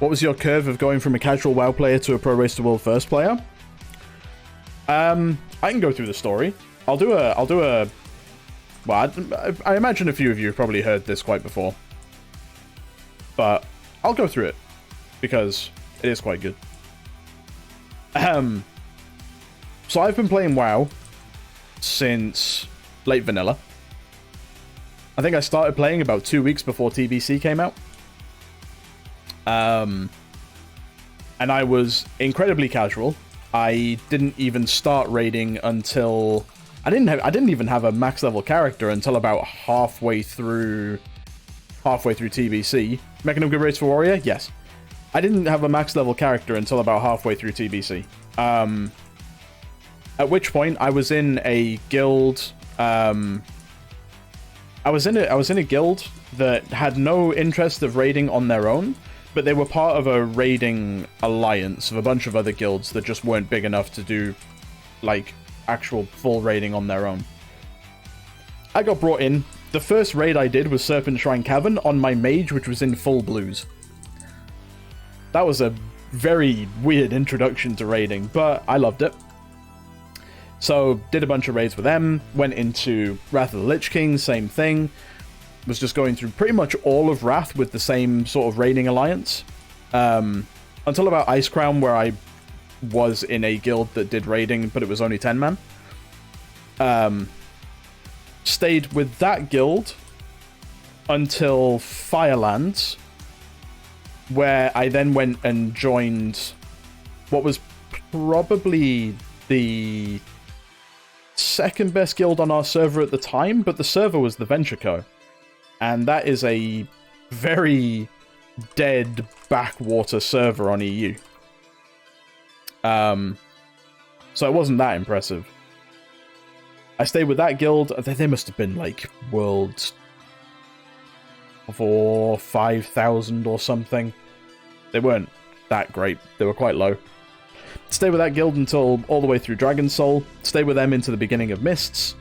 What was your curve of going from a casual WoW player to a Pro Race to World first player? I can go through the story. I'll do a. Well, I imagine a few of you have probably heard this quite before, but I'll go through it because it is quite good. So I've been playing WoW since late vanilla. I think I started playing about 2 weeks before TBC came out. And I was incredibly casual. I didn't even start raiding until I didn't even have a max level character until about halfway through TBC. Making a good race for Warrior? Yes. I didn't have a max level character until about halfway through TBC. At which point I was in a guild. I was in a guild that had no interest of raiding on their own, but they were part of a raiding alliance of a bunch of other guilds that just weren't big enough to do like actual full raiding on their own. I got brought in. The first raid I did was Serpent Shrine Cavern on my mage, which was in full blues. That was a very weird introduction to raiding, but I loved it. So, did a bunch of raids with them, went into Wrath of the Lich King, same thing. Was just going through pretty much all of Wrath with the same sort of raiding alliance. Until about Ice Crown, where I was in a guild that did raiding, but it was only 10 man. Stayed with that guild until Firelands, where I then went and joined what was probably the second best guild on our server at the time, but the server was the Venture Co. And that is a very dead backwater server on EU. So it wasn't that impressive. I stayed with that guild. They must have been like world 4,000, 5,000 or something. They weren't that great. They were quite low. Stay with that guild until all the way through Dragon Soul. Stay with them into the beginning of Mists.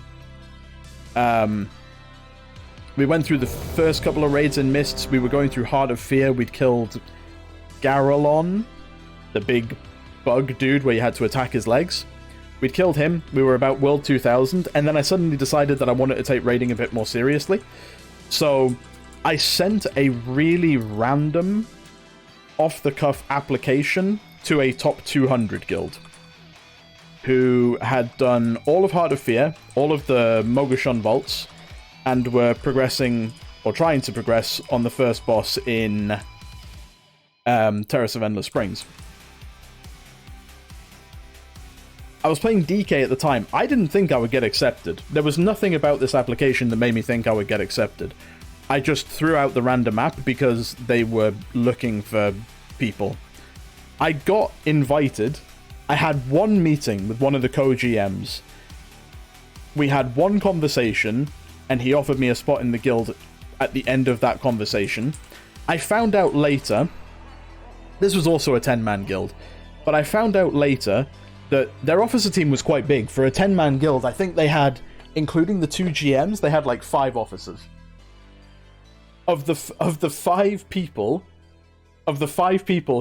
We went through the first couple of raids in Mists. We were going through Heart of Fear. We'd killed Garalon, the big bug dude where you had to attack his legs. We'd killed him. We were about World 2000. And then I suddenly decided that I wanted to take raiding a bit more seriously. So I sent a really random, off-the-cuff application to a top 200 guild who had done all of Heart of Fear, all of the Mogushon vaults, and were progressing, or trying to progress, on the first boss in Terrace of Endless Springs. I was playing DK at the time. I didn't think I would get accepted. There was nothing about this application that made me think I would get accepted. I just threw out the random app because they were looking for people. I got invited. I had one meeting with one of the co-GMs. We had one conversation, and he offered me a spot in the guild at the end of that conversation. I found out later, this was also a 10-man guild, but I found out later that their officer team was quite big. For a 10-man guild, I think they had, including the 2 GMs, they had like 5 officers. Of the 5 people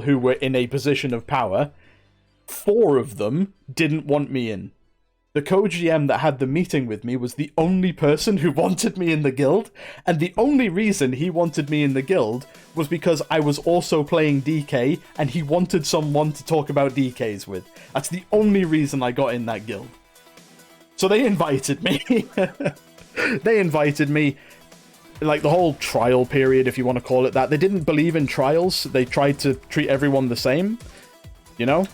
who were in a position of power, 4 of them didn't want me in. The co-GM that had the meeting with me was the only person who wanted me in the guild, and the only reason he wanted me in the guild was because I was also playing DK, and he wanted someone to talk about DKs with. That's the only reason I got in that guild. So they invited me. They invited me. Like, the whole trial period, if you want to call it that. They didn't believe in trials. They tried to treat everyone the same. You know?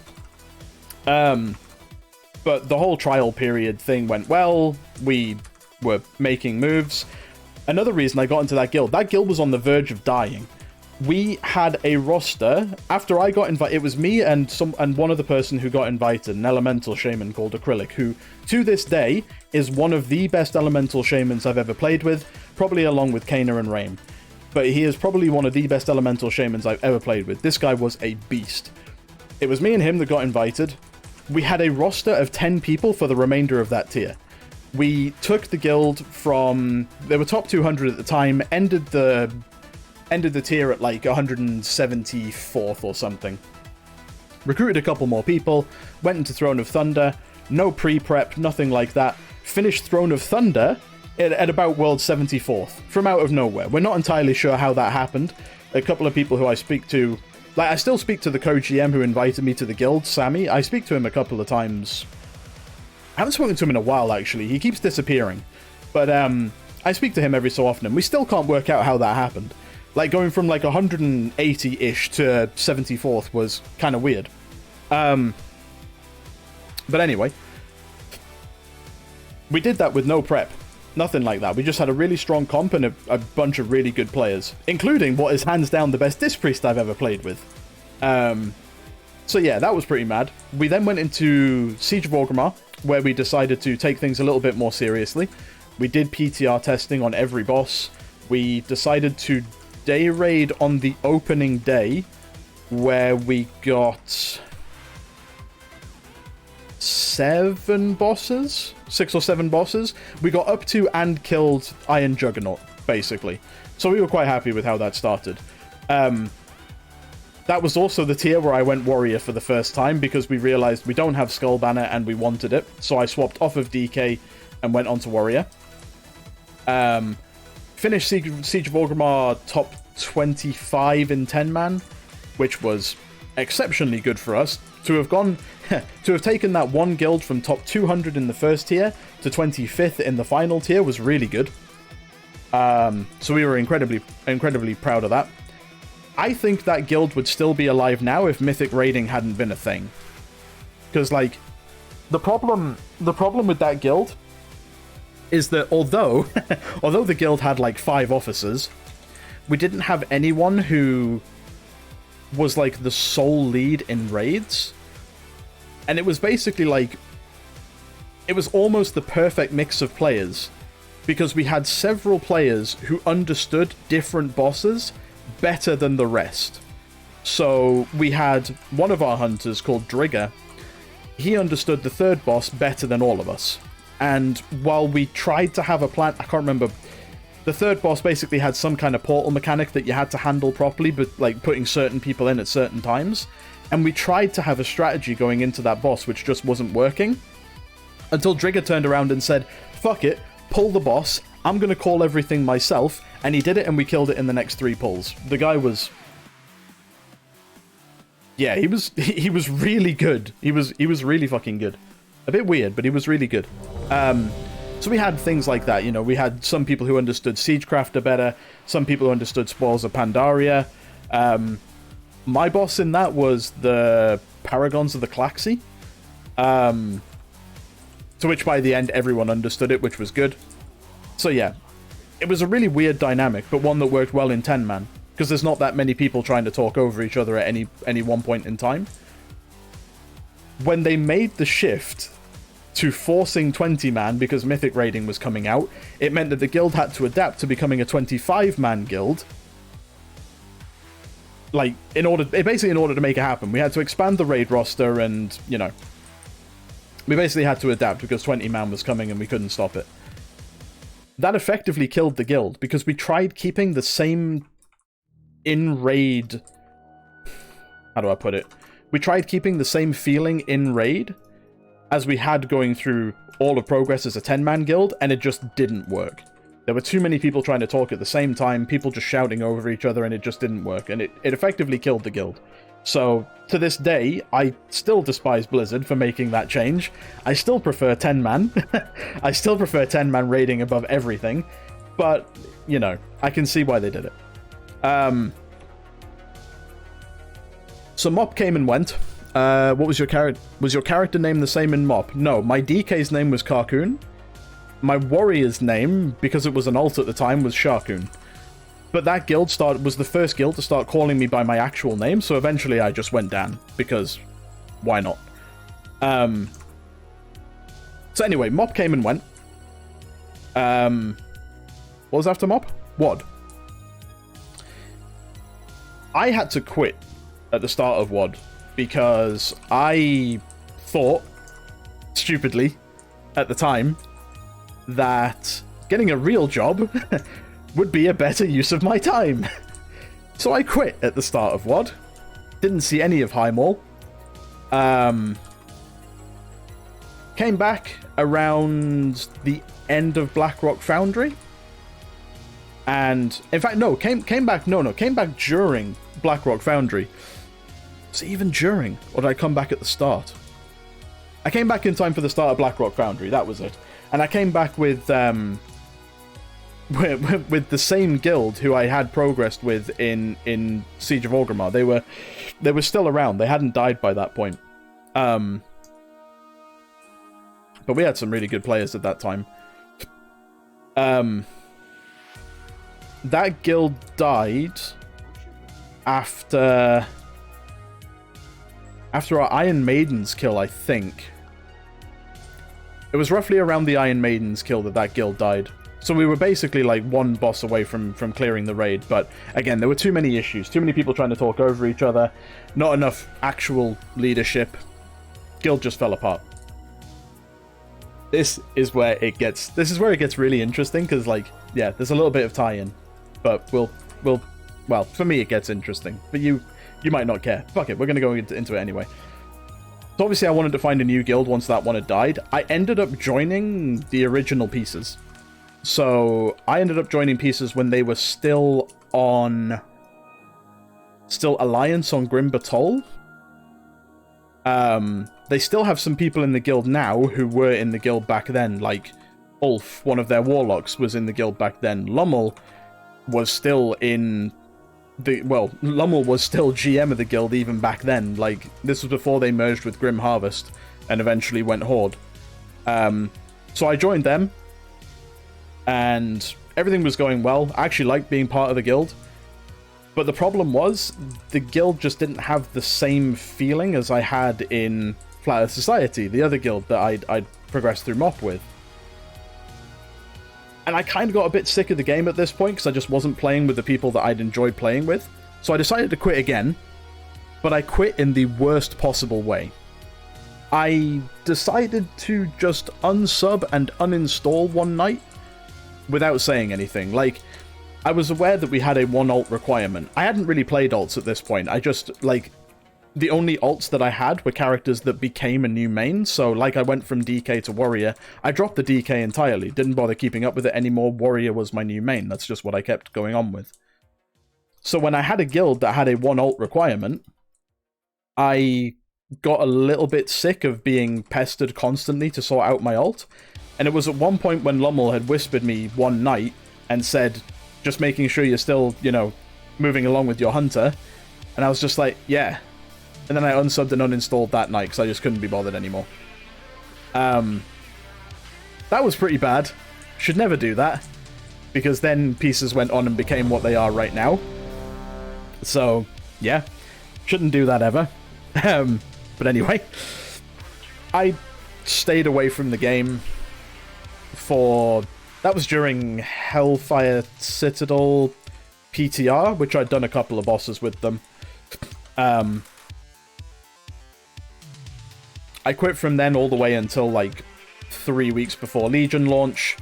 But the whole trial period thing went well. We were making moves. Another reason I got into that guild was on the verge of dying. We had a roster. After I got invited, it was me and one other person who got invited, an elemental shaman called Acrylic, who, to this day, is one of the best elemental shamans I've ever played with, probably along with Kana and Raim. But he is probably one of the best elemental shamans I've ever played with. This guy was a beast. It was me and him that got invited. We had a roster of 10 people for the remainder of that tier. We took the guild from... They were top 200 at the time, ended the ended the tier at like 174th or something. Recruited a couple more people, went into Throne of Thunder, no pre-prep, nothing like that. Finished Throne of Thunder at about World 74th, from out of nowhere. We're not entirely sure how that happened. A couple of people who I speak to, like, I still speak to the co-GM who invited me to the guild, Sammy. I speak to him a couple of times. I haven't spoken to him in a while, actually. He keeps disappearing. But, I speak to him every so often, and we still can't work out how that happened. Like, going from, like, 180-ish to 74th was kind of weird. But anyway. We did that with no prep. Nothing like that. We just had a really strong comp and a bunch of really good players. Including what is hands down the best Disc Priest I've ever played with. So yeah, that was pretty mad. We then went into Siege of Orgrimmar, where we decided to take things a little bit more seriously. We did PTR testing on every boss. We decided to day raid on the opening day, where we got 7 bosses? 6 or 7 bosses. We got up to and killed Iron Juggernaut, basically. So we were quite happy with how that started. That was also the tier where I went Warrior for the first time, because we realized we don't have Skull Banner and we wanted it. So I swapped off of DK and went on to Warrior. Finished Siege of Orgrimmar top 25 in 10-man, which was exceptionally good for us. To have gone, to have taken that one guild from top 200 in the first tier to 25th in the final tier was really good. So we were incredibly proud of that. I think that guild would still be alive now if Mythic raiding hadn't been a thing. Because, like, the problem with that guild is that although the guild had like 5 officers, we didn't have anyone who was like the sole lead in raids. And it was basically like, it was almost the perfect mix of players, because we had several players who understood different bosses better than the rest. So we had one of our hunters called Drigger. He understood the third boss better than all of us. And while we tried to have a plan, I can't remember, the third boss basically had some kind of portal mechanic that you had to handle properly, but like putting certain people in at certain times. And we tried to have a strategy going into that boss, which just wasn't working. Until Drigger turned around and said, fuck it, pull the boss, I'm going to call everything myself. And he did it, and we killed it in the next 3 pulls. The guy was... yeah, he was really good. He was really fucking good. A bit weird, but he was really good. So we had things like that, you know. We had some people who understood Siegecrafter better, some people who understood Spoils of Pandaria. My boss in that was the Paragons of the Klaxi. To which by the end everyone understood it, which was good. So yeah, it was a really weird dynamic, but one that worked well in 10-man. Because there's not that many people trying to talk over each other at any one point in time. When they made the shift to forcing 20-man because Mythic raiding was coming out, it meant that the guild had to adapt to becoming a 25-man guild. Like, in order to make it happen, we had to expand the raid roster and, you know, we basically had to adapt because 20-man was coming and we couldn't stop it. That effectively killed the guild because we tried keeping the same in-raid... how do I put it? We tried keeping the same feeling in-raid as we had going through all of Progress as a 10-man guild, and it just didn't work. There were too many people trying to talk at the same time, people just shouting over each other, and it just didn't work, and it effectively killed the guild. So, to this day, I still despise Blizzard for making that change. I still prefer 10-man. I still prefer 10-man raiding above everything, but, you know, I can see why they did it. So Mop came and went. What was your character? Was your character name the same in Mop? No, my DK's name was Carcoon. My warrior's name, because it was an alt at the time, was Sharkoon. But that guild was the first guild to start calling me by my actual name, so eventually I just went Dan, because why not? So anyway, Mop came and went. What was after Mop? WoD. I had to quit at the start of WoD because I thought, stupidly, at the time, that getting a real job would be a better use of my time. So I quit at the start of WoD. Didn't see any of Highmaul. Came back around the end of Blackrock Foundry. And, in fact, no, came back during Blackrock Foundry. Was it even during? Or did I come back at the start? I came back in time for the start of Blackrock Foundry, that was it. And I came back with the same guild who I had progressed with in Siege of Orgrimmar. They were still around. They hadn't died by that point. But we had some really good players at that time. That guild died after our Iron Maiden's kill, I think. It was roughly around the Iron Maiden's kill that guild died. So we were basically like one boss away from clearing the raid, but again, there were too many issues, too many people trying to talk over each other, not enough actual leadership. Guild just fell apart. This is where it gets really interesting, because like, yeah, there's a little bit of tie-in, but well, for me it gets interesting, but you might not care. Fuck it, we're gonna go into it anyway. So obviously I wanted to find a new guild once that one had died. I ended up joining the original pieces. So I ended up joining pieces when they were still Alliance on Grim Batol. They still have some people in the guild now who were in the guild back then, like Ulf, one of their warlocks, was in the guild back then. Lummel was still Lummel was still GM of the guild even back then. Like, this was before they merged with Grim Harvest and eventually went Horde. So I joined them, and everything was going well. I actually liked being part of the guild. But the problem was, the guild just didn't have the same feeling as I had in Flat Earth Society, the other guild that I'd progressed through MoP with. And I kind of got a bit sick of the game at this point, because I just wasn't playing with the people that I'd enjoyed playing with. So I decided to quit again, but I quit in the worst possible way. I decided to just unsub and uninstall one night without saying anything. Like, I was aware that we had a 1 alt requirement. I hadn't really played alts at this point. I just, like, the only alts that I had were characters that became a new main. So, like, I went from DK to Warrior. I dropped the DK entirely. Didn't bother keeping up with it anymore. Warrior was my new main. That's just what I kept going on with. So when I had a guild that had a 1 alt requirement, I got a little bit sick of being pestered constantly to sort out my alt. And it was at one point when Lummel had whispered me one night and said, just making sure you're still, you know, moving along with your hunter. And I was just like, yeah. And then I unsubbed and uninstalled that night because I just couldn't be bothered anymore. That was pretty bad. Should never do that. Because then pieces went on and became what they are right now. So, yeah. Shouldn't do that ever. But anyway. I stayed away from the game for... That was during Hellfire Citadel PTR, which I'd done a couple of bosses with them. I quit from then all the way until, like, 3 weeks before Legion launch.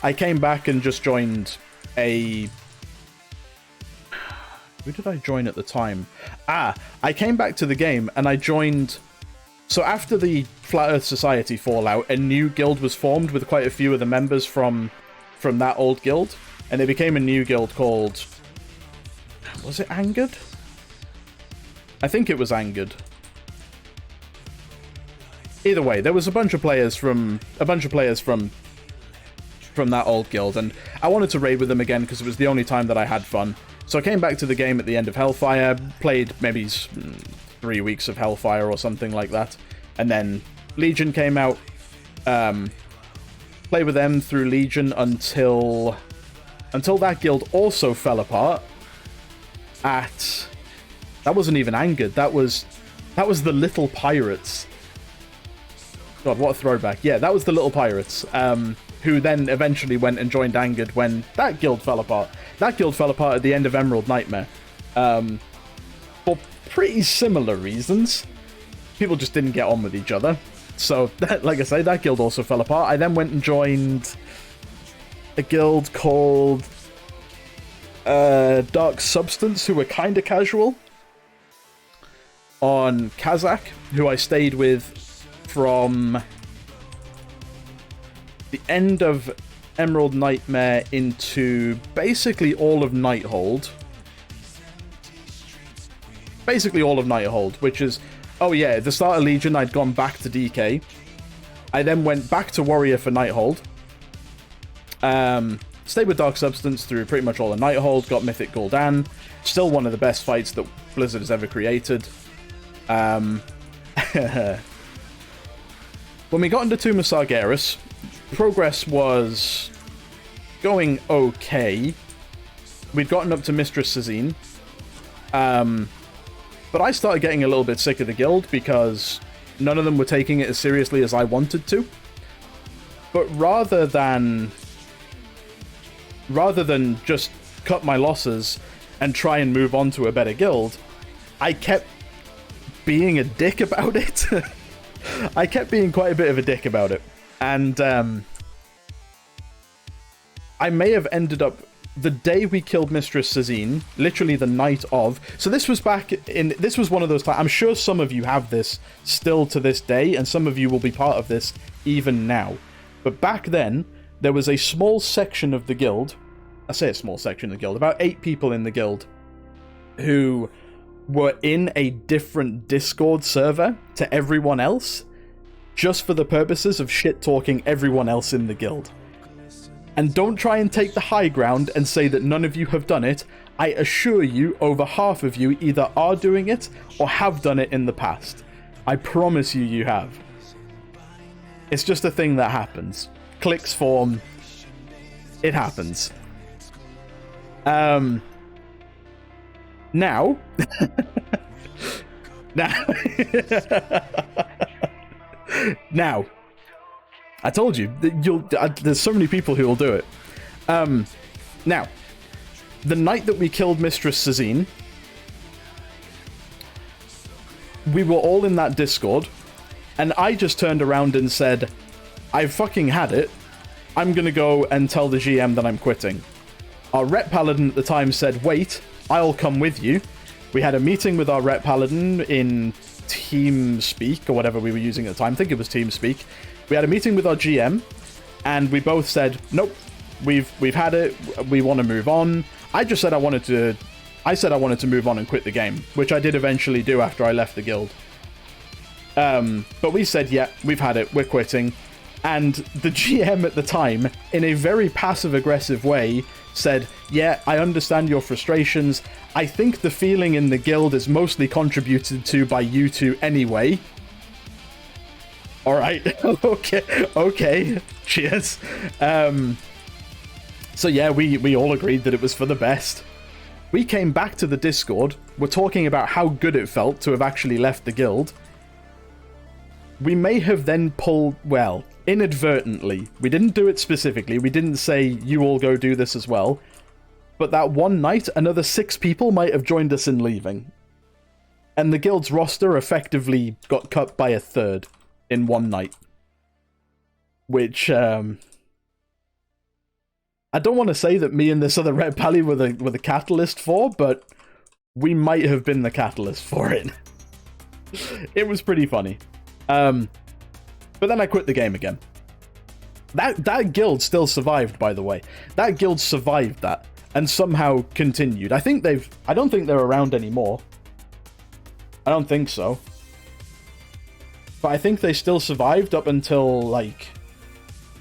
I came back and just joined a... Who did I join at the time? I came back to the game and I joined... So after the Flat Earth Society fallout, a new guild was formed with quite a few of the members from that old guild. And it became a new guild called... Was it Angered? I think it was Angered. Either way, there was a bunch of players from that old guild, and I wanted to raid with them again because it was the only time that I had fun. So I came back to the game at the end of Hellfire, played maybe 3 weeks of Hellfire or something like that, and then Legion came out. Played with them through Legion until that guild also fell apart. That wasn't even Angered. That was the Little Pirates. God, what a throwback. Yeah, that was the Little Pirates, who then eventually went and joined Angered when that guild fell apart. That guild fell apart at the end of Emerald Nightmare. For pretty similar reasons. People just didn't get on with each other. So, like I say, that guild also fell apart. I then went and joined a guild called... Dark Substance, who were kind of casual. On Kazakh, who I stayed with from the end of Emerald Nightmare into basically all of Nighthold. Basically all of Nighthold, which is... Oh yeah, at the start of Legion, I'd gone back to DK. I then went back to Warrior for Nighthold. Stayed with Dark Substance through pretty much all of Nighthold, got Mythic Gul'dan. Still one of the best fights that Blizzard has ever created. When we got into Tomb of Sargeras, progress was going okay. We'd gotten up to Mistress Sazine. But I started getting a little bit sick of the guild because none of them were taking it as seriously as I wanted to. But rather than just cut my losses and try and move on to a better guild, I kept being a dick about it. I kept being quite a bit of a dick about it. And I may have ended up... The day we killed Mistress Sazine, literally the night of... So this was back in... This was one of those times... I'm sure some of you have this still to this day, and some of you will be part of this even now. But back then, there was a small section of the guild... I say a small section of the guild, about 8 people in the guild, who were in a different Discord server to everyone else, just for the purposes of shit-talking everyone else in the guild. And don't try and take the high ground and say that none of you have done it. I assure you, over half of you either are doing it or have done it in the past. I promise you, you have. It's just a thing that happens. Cliques form. It happens. Now... Now... I told you, there's so many people who will do it. Now, the night that we killed Mistress Sazine, we were all in that Discord, and I just turned around and said, I've fucking had it. I'm gonna go and tell the GM that I'm quitting. Our Rep Paladin at the time said, wait, I'll come with you. We had a meeting with our Rep Paladin in TeamSpeak, or whatever we were using at the time. I think it was TeamSpeak. We had a meeting with our GM, and we both said, nope, we've had it, we want to move on. I said I wanted to move on and quit the game, which I did eventually do after I left the guild. But we said, yeah, we've had it, we're quitting. And the GM at the time, in a very passive-aggressive way, said, yeah, I understand your frustrations. I think the feeling in the guild is mostly contributed to by you two anyway. Alright, okay, cheers. So yeah, we all agreed that it was for the best. We came back to the Discord, we're talking about how good it felt to have actually left the guild. We may have then pulled, well, inadvertently, we didn't do it specifically, we didn't say, you all go do this as well, but that one night, another 6 people might have joined us in leaving. And the guild's roster effectively got cut by a third. In one night. Which, I don't want to say that me and this other Red Pally were the catalyst for, but we might have been the catalyst for it. It was pretty funny. But then I quit the game again. That guild still survived, by the way. That guild survived that, and somehow continued. I don't think they're around anymore. I don't think so. But I think they still survived up until, like,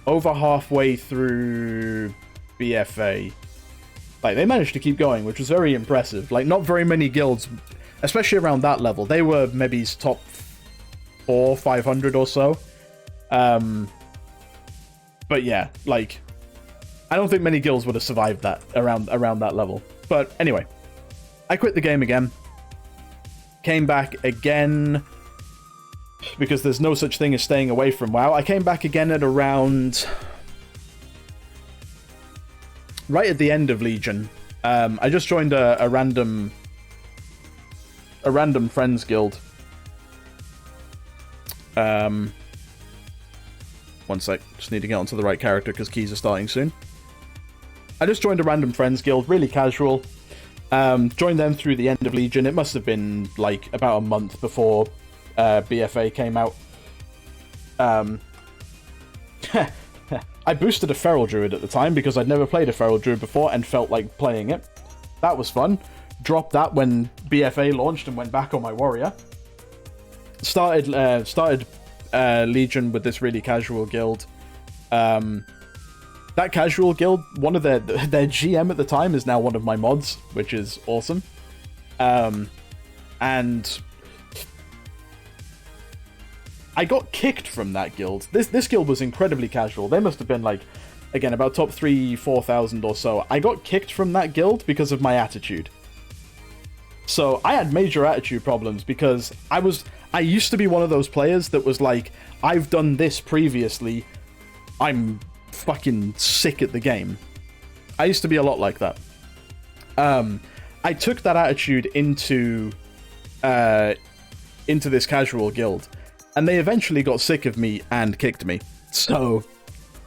over halfway through BFA. Like, they managed to keep going, which was very impressive. Like, not very many guilds, especially around that level. They were maybe top 400, 500 or so. But yeah, like, I don't think many guilds would have survived that around that level. But anyway, I quit the game again. Came back again... because there's no such thing as staying away from WoW. I came back again at around... right at the end of Legion. I just joined a random friends guild. One sec. Just need to get onto the right character because keys are starting soon. I just joined a random friends guild, really casual. Joined them through the end of Legion. It must have been like about a month before BFA came out. I boosted a Feral Druid at the time because I'd never played a Feral Druid before and felt like playing it. That was fun. Dropped that when BFA launched and went back on my Warrior. Started Legion with this really casual guild. That casual guild, one of their GM at the time is now one of my mods, which is awesome. And I got kicked from that guild. This guild was incredibly casual. They must have been like, again, about top 3,000-4,000 or so. I got kicked from that guild because of my attitude. So I had major attitude problems because I used to be one of those players that was like, I've done this previously, I'm fucking sick at the game. I used to be a lot like that. I took that attitude into this casual guild, and they eventually got sick of me and kicked me. So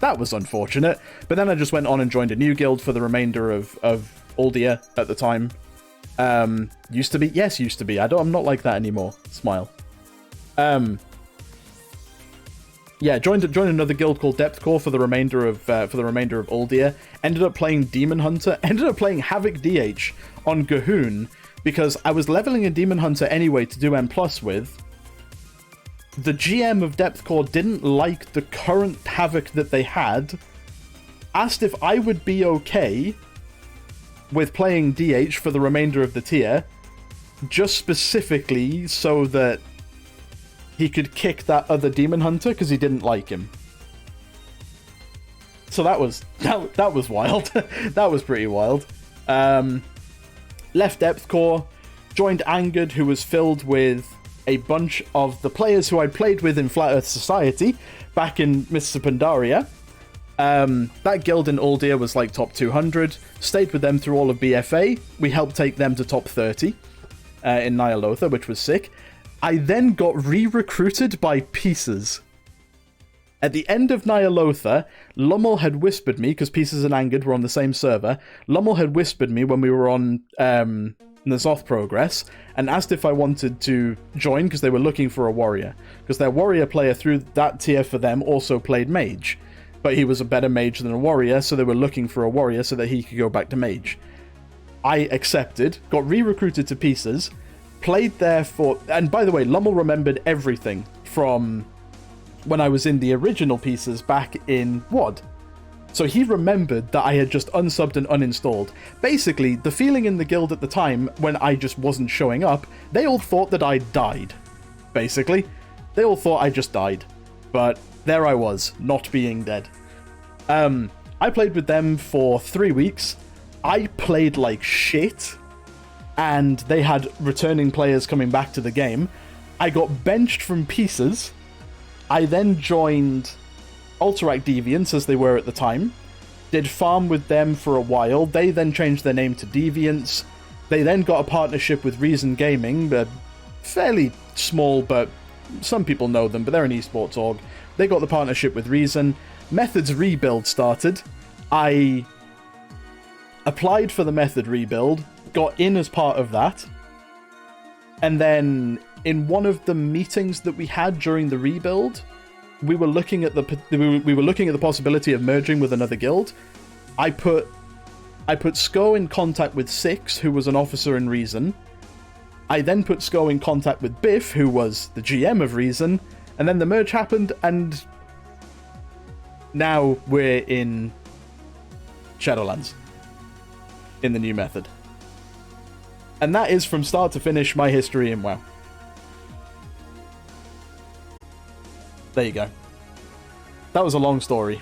that was unfortunate. But then I just went on and joined a new guild for the remainder of Uldia at the time. Used to be. Yes, used to be. I'm not like that anymore. Smile. Yeah, joined another guild called Depth Core for the remainder of Uldia. Ended up playing Demon Hunter. Ended up playing Havoc DH on Gahoon because I was leveling a Demon Hunter anyway to do M+ with. The GM of Depth Core didn't like the current Havoc that they had. Asked if I would be okay with playing DH for the remainder of the tier, just specifically so that he could kick that other Demon Hunter because he didn't like him. So that was wild. That was pretty wild. Left Depth Core, joined Angered, who was filled with a bunch of the players who I'd played with in Flat Earth Society back in Mr. Pandaria. That guild in Uldia was like top 200. Stayed with them through all of BFA. We helped take them to top 30 in Nyalotha, which was sick. I then got re-recruited by Pieces. At the end of Nyalotha, Lummel had whispered me, because Pieces and Angered were on the same server, Lummel had whispered me when we were on Nazoth Progress, and asked if I wanted to join, because they were looking for a warrior. Because their warrior player through that tier for them also played mage. But he was a better mage than a warrior, so they were looking for a warrior so that he could go back to mage. I accepted, got re-recruited to Pieces, played there for... And by the way, Lummel remembered everything from when I was in the original Pieces back in WoD. So he remembered that I had just unsubbed and uninstalled. Basically, the feeling in the guild at the time, when I just wasn't showing up, they all thought that I died. Basically. They all thought I just died. But there I was, not being dead. I played with them for 3 weeks. I played like shit. And they had returning players coming back to the game. I got benched from Pieces. I then joined Alterac Deviants, as they were at the time. Did farm with them for a while. They then changed their name to Deviants. They then got a partnership with Reason Gaming, fairly small, but some people know them, but they're an esports org. They got the partnership with Reason. Method's rebuild started. I applied for the Method rebuild, got in as part of that, and then in one of the meetings that we had during the rebuild, we were looking at the possibility of merging with another guild. I put Sko in contact with Six, who was an officer in Reason. I then put Sko in contact with Biff, who was the GM of Reason, and then the merge happened, and now we're in Shadowlands in the new Method. And that is, from start to finish, my history in WoW. There you go. That was a long story.